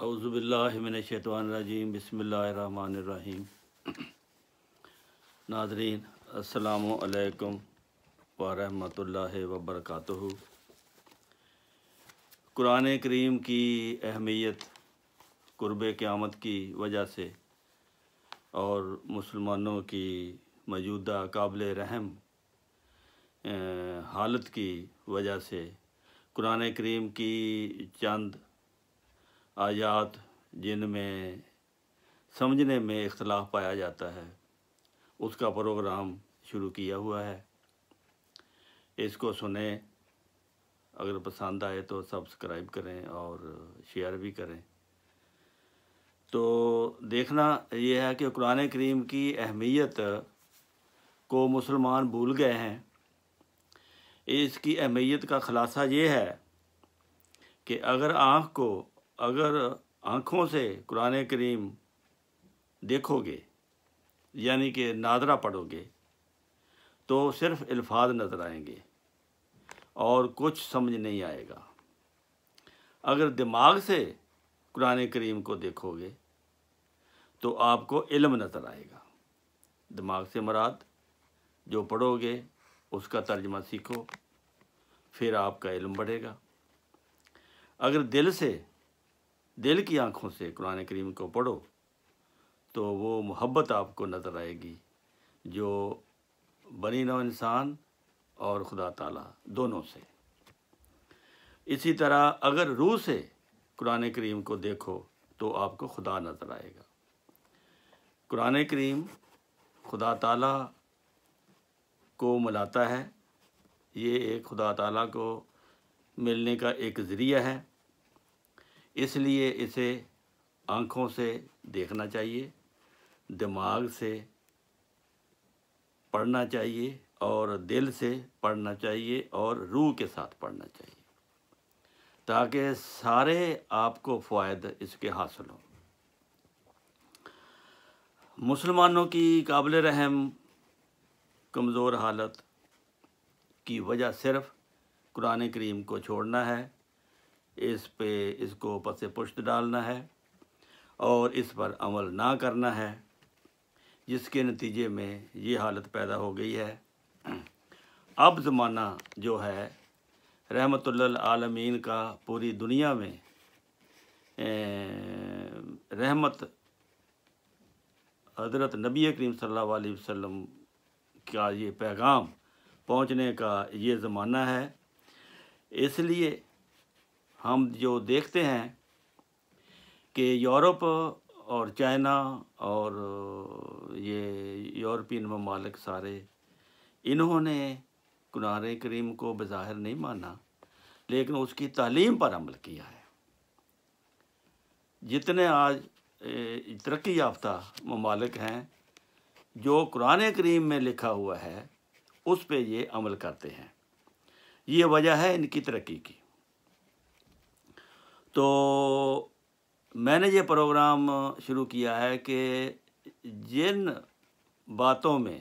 اعوذ باللہ من الشیطان الرجیم بسم اللہ الرحمن الرحیم۔ ناظرین السلام علیکم ورحمۃ اللہ وبرکاتہ۔ قرآن کریم کی اہمیت قرب قیامت کی وجہ سے اور مسلمانوں کی موجودہ قابل رحم حالت کی وجہ سے قرآن کریم کی چند آیات جن میں سمجھنے میں اختلاف پایا جاتا ہے اس کا پروگرام شروع کیا ہوا ہے۔ اس کو سنیں، اگر پسند آئے تو سبسکرائب کریں اور شیئر بھی کریں۔ تو دیکھنا یہ ہے کہ قرآن کریم کی اہمیت کو مسلمان بھول گئے ہیں۔ اس کی اہمیت کا خلاصہ یہ ہے کہ اگر آنکھوں سے قرآن کریم دیکھو گے، یعنی کہ ناظرہ پڑھو گے، تو صرف الفاظ نظر آئیں گے اور کچھ سمجھ نہیں آئے گا۔ اگر دماغ سے قرآن کریم کو دیکھو گے تو آپ کو علم نظر آئے گا۔ دماغ سے مراد جو پڑھو گے اس کا ترجمہ سیکھو، پھر آپ کا علم بڑھے گا۔ اگر دل کی آنکھوں سے قرآن کریم کو پڑھو تو وہ محبت آپ کو نظر آئے گی جو بنی نوع انسان اور خدا تعالیٰ دونوں سے۔ اسی طرح اگر روح سے قرآن کریم کو دیکھو تو آپ کو خدا نظر آئے گا۔ قرآن کریم خدا تعالیٰ کو ملاتا ہے، یہ ایک خدا تعالیٰ کو ملنے کا ایک ذریعہ ہے، اس لیے اسے آنکھوں سے دیکھنا چاہیے، دماغ سے پڑھنا چاہیے اور دل سے پڑھنا چاہیے اور روح کے ساتھ پڑھنا چاہیے، تاکہ سارے آپ کو فوائد اس کے حاصل ہوں۔ مسلمانوں کی قابل رحم کمزور حالت کی وجہ صرف قرآن کریم کو چھوڑنا ہے، اس کو پس پشت ڈالنا ہے اور اس پر عمل نہ کرنا ہے، جس کے نتیجے میں یہ حالت پیدا ہو گئی ہے۔ اب زمانہ جو ہے رحمت للعالمین کا پوری دنیا میں رحمت حضرت نبی کریم صلی اللہ علیہ وسلم کا یہ پیغام پہنچنے کا یہ زمانہ ہے۔ اس لیے ہم جو دیکھتے ہیں کہ یورپ اور چائنا اور یہ یورپین ممالک سارے، انہوں نے قرآن کریم کو بظاہر نہیں مانا لیکن اس کی تعلیم پر عمل کیا ہے۔ جتنے آج ترقی یافتہ ممالک ہیں جو قرآن کریم میں لکھا ہوا ہے اس پہ یہ عمل کرتے ہیں، یہ وجہ ہے ان کی ترقی کی۔ تو میں نے یہ پروگرام شروع کیا ہے کہ جن باتوں میں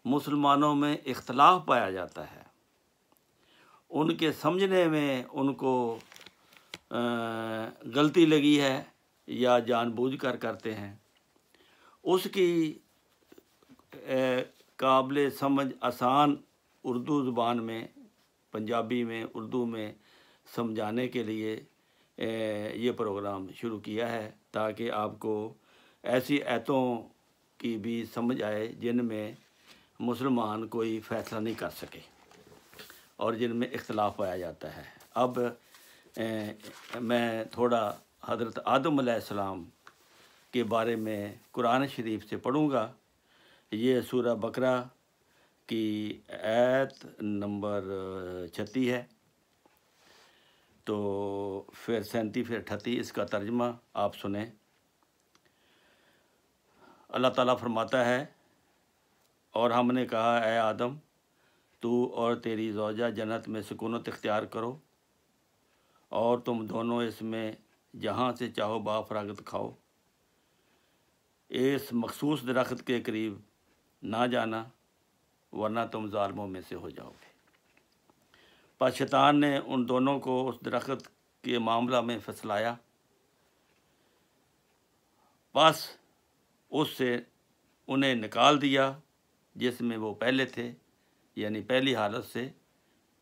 مسلمانوں میں اختلاف پایا جاتا ہے، ان کے سمجھنے میں ان کو غلطی لگی ہے یا جان بوجھ کر کرتے ہیں، اس کی قابل سمجھ آسان اردو زبان میں، پنجابی میں، اردو میں سمجھانے کے لیے یہ پروگرام شروع کیا ہے، تاکہ آپ کو ایسی آیتوں کی بھی سمجھ آئے جن میں مسلمان کوئی فیصلہ نہیں کر سکے اور جن میں اختلاف پایا جاتا ہے۔ اب میں تھوڑا حضرت آدم علیہ السلام کے بارے میں قرآن شریف سے پڑھوں گا۔ یہ سورہ بقرہ کی آیت نمبر 36 ہے، تو پھر 37 پھر 38 اس کا ترجمہ آپ سنیں۔ اللہ تعالیٰ فرماتا ہے، اور ہم نے کہا اے آدم، تو اور تیری زوجہ جنت میں سکونت اختیار کرو اور تم دونوں اس میں جہاں سے چاہو بافراغت کھاؤ، اس مخصوص درخت کے قریب نہ جانا ورنہ تم ظالموں میں سے ہو جاؤ گے۔ پس شیطان نے ان دونوں کو اس درخت کے معاملہ میں پھسلایا بس اس سے انہیں نکال دیا جس میں وہ پہلے تھے، یعنی پہلی حالت سے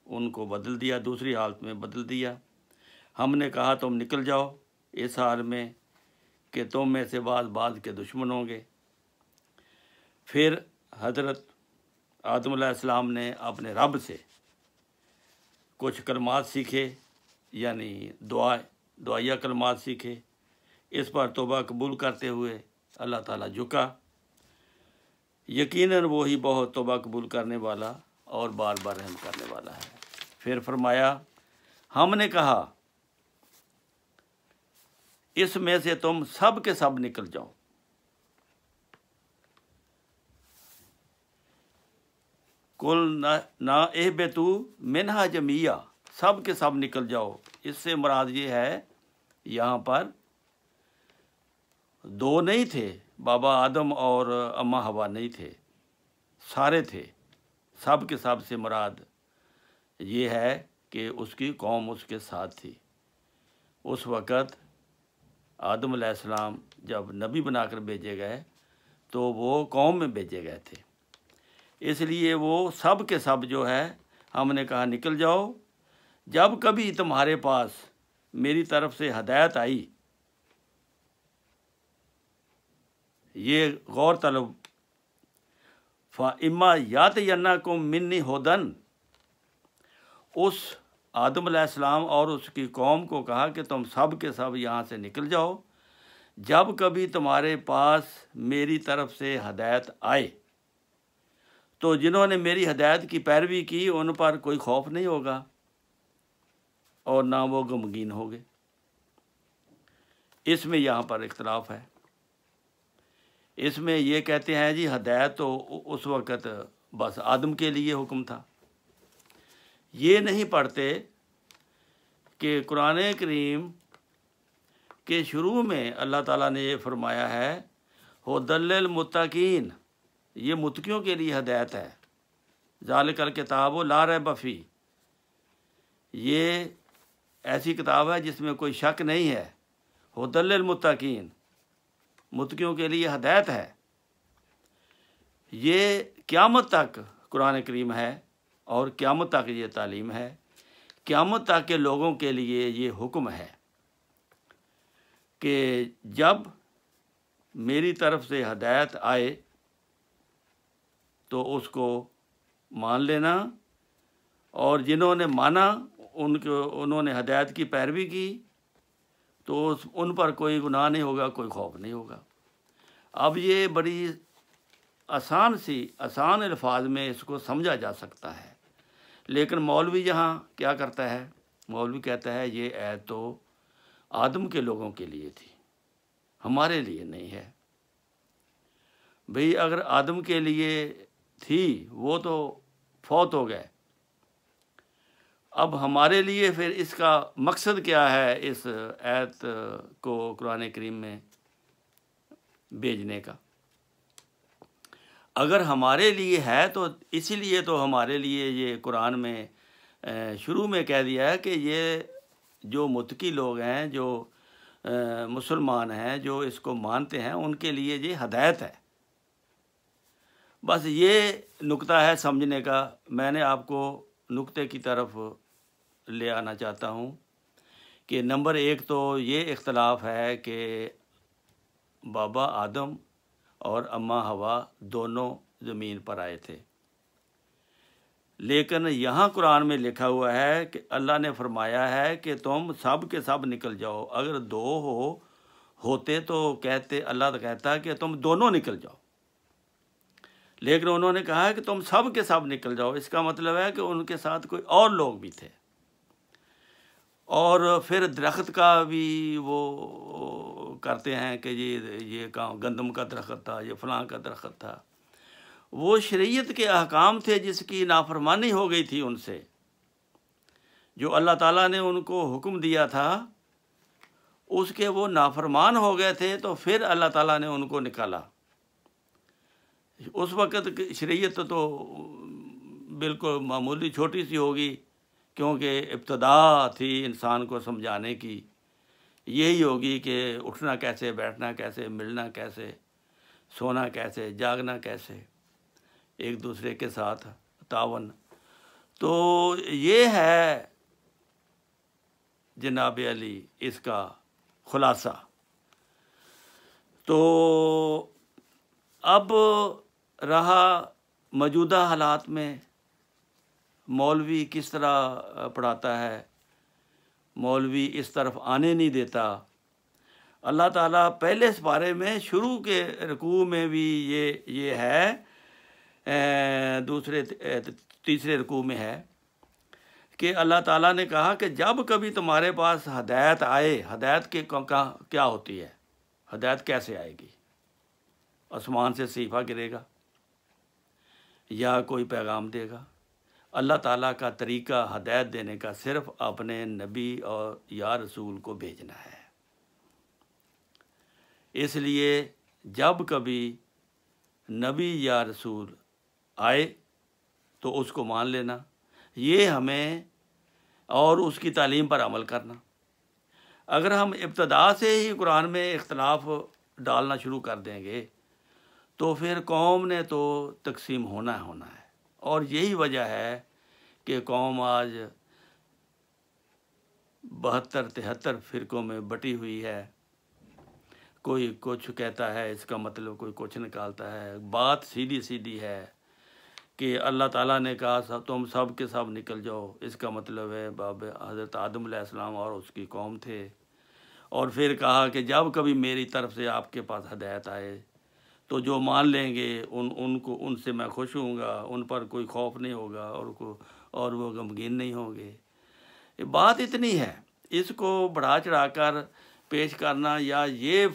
ان کو بدل دیا، دوسری حالت میں بدل دیا۔ ہم نے کہا تم نکل جاؤ اس حال میں کہ تم میں سے بعض کے دشمن ہوں گے۔ پھر حضرت آدم علیہ السلام نے اپنے رب سے کچھ کلمات سیکھے، یعنی دعائیہ کلمات سیکھے۔ اس پر توبہ قبول کرتے ہوئے اللہ تعالیٰ جھکا۔ یقیناً وہی بہت توبہ قبول کرنے والا اور بار بار رحم کرنے والا ہے۔ پھر فرمایا، ہم نے کہا اس میں سے تم سب کے سب نکل جاؤ۔ کل نہ اہبطوا منہا جمیعا، سب کے سب نکل جاؤ۔ اس سے مراد یہ ہے یہاں پر دو نہیں تھے، بابا آدم اور اماں حوا نہیں تھے، سارے تھے۔ سب کے سب سے مراد یہ ہے کہ اس کی قوم اس کے ساتھ تھی۔ اس وقت آدم علیہ السلام جب نبی بنا کر بھیجے گئے تو وہ قوم میں بھیجے گئے تھے، اس لیے وہ سب کے سب جو ہے ہم نے کہا نکل جاؤ۔ جب کبھی تمہارے پاس میری طرف سے ہدایت آئی، یہ غور طلب، فَإِمَّا يَأْتِيَنَّكُم مِّنِّي هُدًى، اس آدم علیہ السلام اور اس کی قوم کو کہا کہ تم سب کے سب یہاں سے نکل جاؤ، جب کبھی تمہارے پاس میری طرف سے ہدایت آئے تو جنہوں نے میری ہدایت کی پیروی کی ان پر کوئی خوف نہیں ہوگا اور نہ وہ غمگین ہوگے۔ اس میں یہاں پر اختلاف ہے۔ اس میں یہ کہتے ہیں جی ہدایت تو اس وقت بس آدم کے لیے حکم تھا۔ یہ نہیں پڑھتے کہ قرآن کریم کے شروع میں اللہ تعالیٰ نے یہ فرمایا ہے ھدی للمتقین، یہ متقیوں کے لیے ہدایت ہے۔ ذالک الکتاب لا ریب فیہ، یہ ایسی کتاب ہے جس میں کوئی شک نہیں ہے۔ ھدی للمتقین، متقیوں کے لیے ہدایت ہے۔ یہ قیامت تک قرآن کریم ہے اور قیامت تک یہ تعلیم ہے، قیامت تک کے لوگوں کے لیے یہ حکم ہے کہ جب میری طرف سے ہدایت آئے تو اس کو مان لینا، اور جنہوں نے مانا انہوں نے ہدایت کی پیروی کی تو ان پر کوئی گناہ نہیں ہوگا، کوئی خوف نہیں ہوگا۔ اب یہ بڑی آسان الفاظ میں اس کو سمجھا جا سکتا ہے، لیکن مولوی یہاں کیا کرتا ہے؟ مولوی کہتا ہے یہ ایت تو آدم کے لوگوں کے لیے تھی، ہمارے لیے نہیں ہے۔ بھئی اگر آدم کے لیے تھی وہ تو فوت ہو گئے، اب ہمارے لیے پھر اس کا مقصد کیا ہے اس ایت کو قرآن کریم میں بھیجنے کا؟ اگر ہمارے لیے ہے تو اسی لیے تو ہمارے لیے یہ قرآن میں شروع میں کہہ دیا ہے کہ یہ جو متقی لوگ ہیں، جو مسلمان ہیں، جو اس کو مانتے ہیں، ان کے لیے یہ ہدایت ہے۔ بس یہ نقطہ ہے سمجھنے کا۔ میں نے آپ کو نقطے کی طرف لے آنا چاہتا ہوں کہ نمبر ایک تو یہ اختلاف ہے کہ بابا آدم اور اماں حوا دونوں زمین پر آئے تھے، لیکن یہاں قرآن میں لکھا ہوا ہے کہ اللہ نے فرمایا ہے کہ تم سب کے سب نکل جاؤ۔ اگر دو ہوتے تو کہتے، اللہ تو کہتا کہ تم دونوں نکل جاؤ، لیکن انہوں نے کہا کہ تم سب کے سب نکل جاؤ۔ اس کا مطلب ہے کہ ان کے ساتھ کوئی اور لوگ بھی تھے، اور پھر درخت کا بھی وہ کرتے ہیں کہ یہ گندم کا درخت تھا، یہ فلاں کا درخت تھا۔ وہ شریعت کے احکام تھے جس کی نافرمانی ہو گئی تھی ان سے، جو اللہ تعالیٰ نے ان کو حکم دیا تھا اس کے وہ نافرمان ہو گئے تھے، تو پھر اللہ تعالیٰ نے ان کو نکالا۔ اس وقت شریعت تو بالکل معمولی چھوٹی سی ہوگی، کیونکہ ابتدا تھی انسان کو سمجھانے کی یہی ہوگی کہ اٹھنا کیسے، بیٹھنا کیسے، ملنا کیسے، سونا کیسے، جاگنا کیسے، ایک دوسرے کے ساتھ تعاون۔ تو یہ ہے جناب علی اس کا خلاصہ۔ تو اب رہا موجودہ حالات میں مولوی کس طرح پڑھاتا ہے، مولوی اس طرف آنے نہیں دیتا۔ اللہ تعالیٰ پہلے سپارے میں شروع کے رکوع میں بھی یہ ہے، تیسرے رکوع میں ہے کہ اللہ تعالیٰ نے کہا کہ جب کبھی تمہارے پاس ہدایت آئے، ہدایت کے کیا ہوتی ہے، ہدایت کیسے آئے گی؟ آسمان سے صحیفہ گرے گا یا کوئی پیغام دے گا؟ اللہ تعالیٰ کا طریقہ ہدایت دینے کا صرف اپنے نبی اور یا رسول کو بھیجنا ہے۔ اس لیے جب کبھی نبی یا رسول آئے تو اس کو مان لینا، یہ ہمیں، اور اس کی تعلیم پر عمل کرنا۔ اگر ہم ابتدا سے ہی قرآن میں اختلاف ڈالنا شروع کر دیں گے تو پھر قوم نے تو تقسیم ہونا ہے، اور یہی وجہ ہے کہ قوم آج 72-73 فرقوں میں بٹی ہوئی ہے۔ کوئی کچھ کہتا ہے اس کا مطلب، کوئی کچھ نکالتا ہے۔ بات سیدھی ہے کہ اللہ تعالیٰ نے کہا تم سب کے سب نکل جاؤ، اس کا مطلب ہے باب حضرت آدم علیہ السلام اور اس کی قوم تھے۔ اور پھر کہا کہ جب کبھی میری طرف سے آپ کے پاس ہدایت آئے تو جو مان لیں گے ان سے میں خوش ہوں گا، ان پر کوئی خوف نہیں ہوگا اور وہ غمگین نہیں ہوں گے۔ بات اتنی ہے، اس کو بڑھا چڑھا کر پیش کرنا یا یہ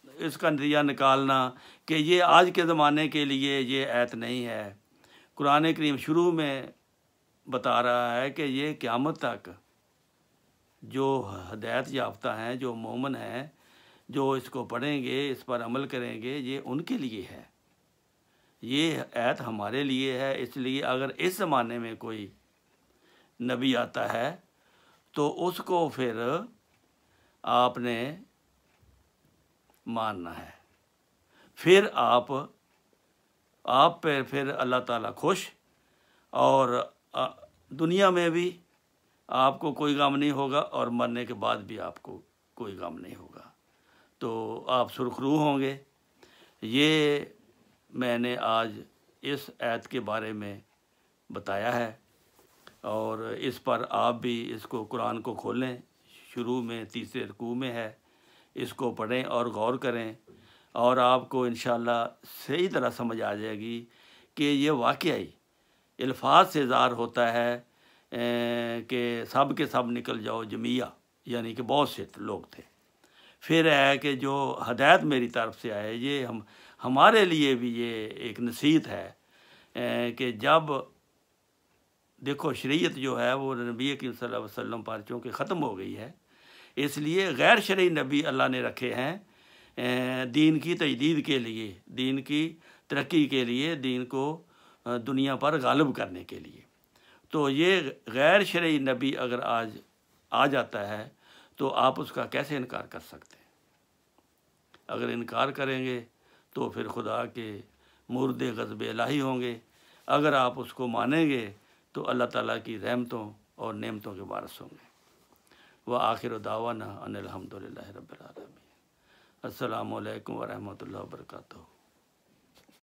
اس کا نتیجہ نکالنا کہ یہ آج کے زمانے کے لیے یہ آیت نہیں ہے۔ قرآن کریم شروع میں بتا رہا ہے کہ یہ قیامت تک جو ہدایت یافتہ ہیں، جو مومن ہیں، جو اس کو پڑھیں گے، اس پر عمل کریں گے، یہ ان کے لیے ہے۔ یہ آیت ہمارے لیے ہے۔ اس لیے اگر اس زمانے میں کوئی نبی آتا ہے تو اس کو پھر آپ نے ماننا ہے۔ پھر آپ پھر اللہ تعالیٰ خوش، اور دنیا میں بھی آپ کو کوئی غم نہیں ہوگا، اور مرنے کے بعد بھی آپ کو کوئی غم نہیں ہوگا، تو آپ سرخرو ہوں گے۔ یہ میں نے آج اس آیت کے بارے میں بتایا ہے، اور اس پر آپ بھی اس کو قرآن کو کھولیں، شروع میں تیسرے رکوع میں ہے، اس کو پڑھیں اور غور کریں، اور آپ کو انشاءاللہ صحیح طرح سمجھ آ جائے گی کہ یہ واقعی الفاظ سے ظاہر ہوتا ہے کہ سب کے سب نکل جاؤ جمیع، یعنی کہ بہت سے لوگ تھے۔ پھر ہے کہ جو ہدایت میری طرف سے آئے، یہ ہمارے لیے بھی یہ ایک نصیحت ہے کہ جب دیکھو شریعت جو ہے وہ نبی کریم صلی اللہ علیہ وسلم پر چونکہ ختم ہو گئی ہے، اس لیے غیر شرعی نبی اللہ نے رکھے ہیں دین کی تجدید کے لیے، دین کی ترقی کے لیے، دین کو دنیا پر غالب کرنے کے لیے۔ تو یہ غیر شرعی نبی اگر آج آ جاتا ہے تو آپ اس کا کیسے انکار کر سکتے ہیں؟ اگر انکار کریں گے تو پھر خدا کے مورد غضب الہی ہوں گے۔ اگر آپ اس کو مانیں گے تو اللہ تعالیٰ کی رحمتوں اور نعمتوں کے وارث ہوں گے۔ وآخر دعوانا ان الحمد للہ رب العالمین۔ السلام علیکم ورحمۃ اللہ وبرکاتہ۔